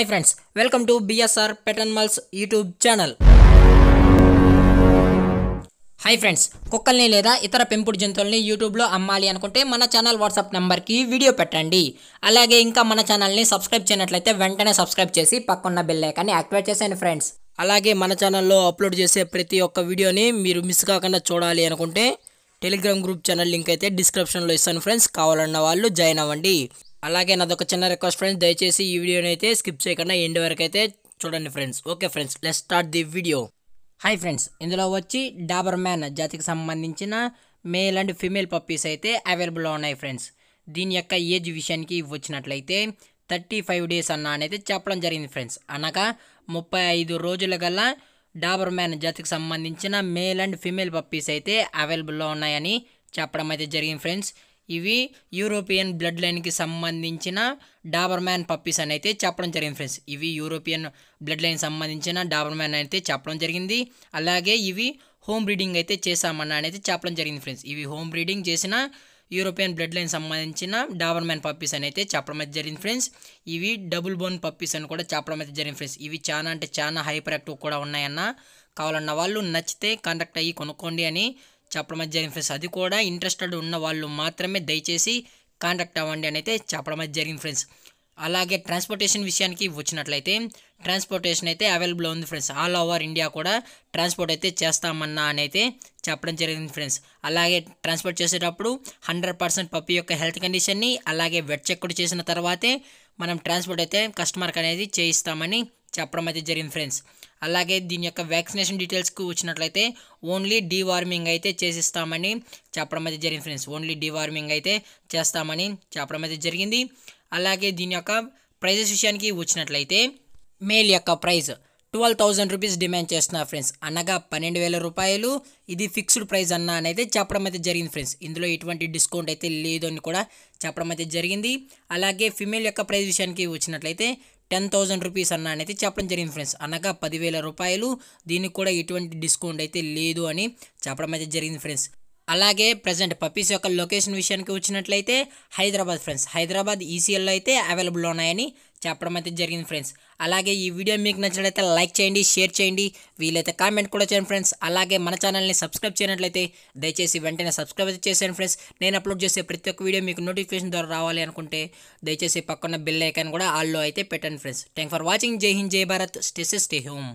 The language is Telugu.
Hi friends, welcome to BSR Pet Animals YouTube channel. Hi friends, కుక్కల్ని లేదా ఇతర పెంపుడు జంతువుల్ని యూట్యూబ్లో అమ్మాలి అనుకుంటే మన ఛానల్ వాట్సాప్ నెంబర్కి వీడియో పెట్టండి. అలాగే ఇంకా మన ఛానల్ని సబ్స్క్రైబ్ చేయనట్లయితే వెంటనే సబ్స్క్రైబ్ చేసి పక్కన్న బెల్ ఐకాన్ని యాక్టివేట్ చేసేయండి ఫ్రెండ్స్. అలాగే మన ఛానల్లో అప్లోడ్ చేసే ప్రతి ఒక్క వీడియోని మీరు మిస్ కాకుండా చూడాలి అనుకుంటే టెలిగ్రామ్ గ్రూప్ ఛానల్ లింక్ అయితే డిస్క్రిప్షన్లో ఇస్తాను ఫ్రెండ్స్, కావాలన్న వాళ్ళు జాయిన్ అవ్వండి. అలాగే నాదొక చిన్న రిక్వెస్ట్ ఫ్రెండ్స్, దయచేసి ఈ వీడియోని అయితే స్కిప్ చేయకుండా ఎండ్ వరకు అయితే చూడండి friends. Okay friends, let's start the video. Hi friends, ఇందులో వచ్చి డాబర్ మ్యాన్ జాతికి సంబంధించిన మేల్ అండ్ ఫీమేల్ పప్పీస్ అయితే అవైలబుల్లో ఉన్నాయి ఫ్రెండ్స్. దీని యొక్క ఏజ్ విషయానికి వచ్చినట్లయితే 35 డేస్ అనేది చెప్పడం జరిగింది ఫ్రెండ్స్. అనగా 35 రోజుల గల డాబర్ మ్యాన్ జాతికి సంబంధించిన మేల్ అండ్ ఫీమేల్ పప్పీస్ అయితే అవైలబుల్లో ఉన్నాయని చెప్పడం అయితే జరిగింది ఫ్రెండ్స్. ఇవి యూరోపియన్ బ్లడ్ లైన్కి సంబంధించిన డాబర్ మ్యాన్ పప్పీస్ అని అయితే చెప్పడం జరిగింది ఫ్రెండ్స్. ఇవి యూరోపియన్ బ్లడ్ లైన్ సంబంధించిన డాబర్ మ్యాన్ అయితే చెప్పడం జరిగింది. అలాగే ఇవి హోమ్ బ్రీడింగ్ అయితే చేసామన్న అనేది చెప్పడం జరిగింది ఫ్రెండ్స్. ఇవి హోమ్ బ్రీడింగ్ చేసిన యూరోపియన్ బ్లడ్ లైన్ సంబంధించిన డాబర్ మ్యాన్ పప్పీస్ అని అయితే చెప్పడం అయితే జరిగింది ఫ్రెండ్స్. ఇవి డబుల్ బోన్ పప్పీస్ అని కూడా చెప్పడం అయితే జరిగింది ఫ్రెండ్స్. ఇవి చాలా హైపర్ యాక్టివ్ కూడా ఉన్నాయన్న, కావాలన్న వాళ్ళు నచ్చితే కాంటాక్ట్ అయ్యి కొనుక్కోండి అని చెప్పడం అయితే జరిగింది ఫ్రెండ్స్. అది కూడా ఇంట్రెస్టెడ్ ఉన్న వాళ్ళు మాత్రమే దయచేసి కాంటాక్ట్ అవ్వండి అని అయితే చెప్పడం అయితే జరిగింది ఫ్రెండ్స్. అలాగే ట్రాన్స్పోర్టేషన్ విషయానికి వచ్చినట్లయితే ట్రాన్స్పోర్టేషన్ అయితే అవైలబుల్ ఉంది ఫ్రెండ్స్. ఆల్ ఓవర్ ఇండియా కూడా ట్రాన్స్పోర్ట్ అయితే చేస్తామన్నా అని అయితే చెప్పడం జరిగింది ఫ్రెండ్స్. అలాగే ట్రాన్స్పోర్ట్ చేసేటప్పుడు 100% పప్పి యొక్క హెల్త్ కండిషన్ని అలాగే వెట్ చెక్ కూడా చేసిన తర్వాతే మనం ట్రాన్స్పోర్ట్ అయితే కస్టమర్కి అనేది చేయిస్తామని చెప్పడం అయితే జరిగింది ఫ్రెండ్స్. అలాగే దీని యొక్క వ్యాక్సినేషన్ డీటెయిల్స్కి వచ్చినట్లయితే ఓన్లీ డీవార్మింగ్ అయితే చేసిస్తామని చెప్పడం అయితే జరిగింది ఫ్రెండ్స్. ఓన్లీ డీవార్మింగ్ అయితే చేస్తామని చెప్పడం అయితే జరిగింది. అలాగే దీని యొక్క ప్రైజెస్ విషయానికి వచ్చినట్లయితే మేల్ యొక్క ప్రైస్ 12,000 రూపీస్ డిమాండ్ చేస్తున్నారు ఫ్రెండ్స్. అనగా 12,000 రూపాయలు. ఇది ఫిక్స్డ్ ప్రైస్ అన్న అనేది చెప్పడం అయితే జరిగింది ఫ్రెండ్స్. ఇందులో ఎటువంటి డిస్కౌంట్ అయితే లేదు అని కూడా చెప్పడం అయితే జరిగింది. అలాగే ఫిమేల్ యొక్క ప్రైస్ విషయానికి వచ్చినట్లయితే 10,000 రూపీస్ అన్న అనేది చెప్పడం జరిగింది ఫ్రెండ్స్. అనగా 10,000 రూపాయలు. దీనికి కూడా ఎటువంటి డిస్కౌంట్ అయితే లేదు అని చెప్పడం అయితే జరిగింది ఫ్రెండ్స్. అలాగే ప్రజెంట్ పప్పీస్ యొక్క లొకేషన్ విషయానికి వచ్చినట్లయితే హైదరాబాద్ ఫ్రెండ్స్. హైదరాబాద్ ఈసీఎల్లో అయితే అవైలబుల్ ఉన్నాయని చెప్పడం అయితే జరిగింది ఫ్రెండ్స్. అలాగే ఈ వీడియో మీకు నచ్చినట్లయితే లైక్ చేయండి, షేర్ చేయండి, వీలైతే కామెంట్ కూడా చేయండి ఫ్రెండ్స్. అలాగే మన ఛానల్ని సబ్స్క్రైబ్ చేయనట్లయితే దయచేసి వెంటనే సబ్స్క్రైబ్ అయితే చేసేయండి ఫ్రెండ్స్. నేను అప్లోడ్ చేసే ప్రతి ఒక్క వీడియో మీకు నోటిఫికేషన్ ద్వారా రావాలి అనుకుంటే దయచేసి పక్కన బెల్ ఐకాన్ కూడా ఆల్లో అయితే పెట్టండి ఫ్రెండ్స్. Thank for watching. జై హింద్, జై Bharat, stay safe, stay home.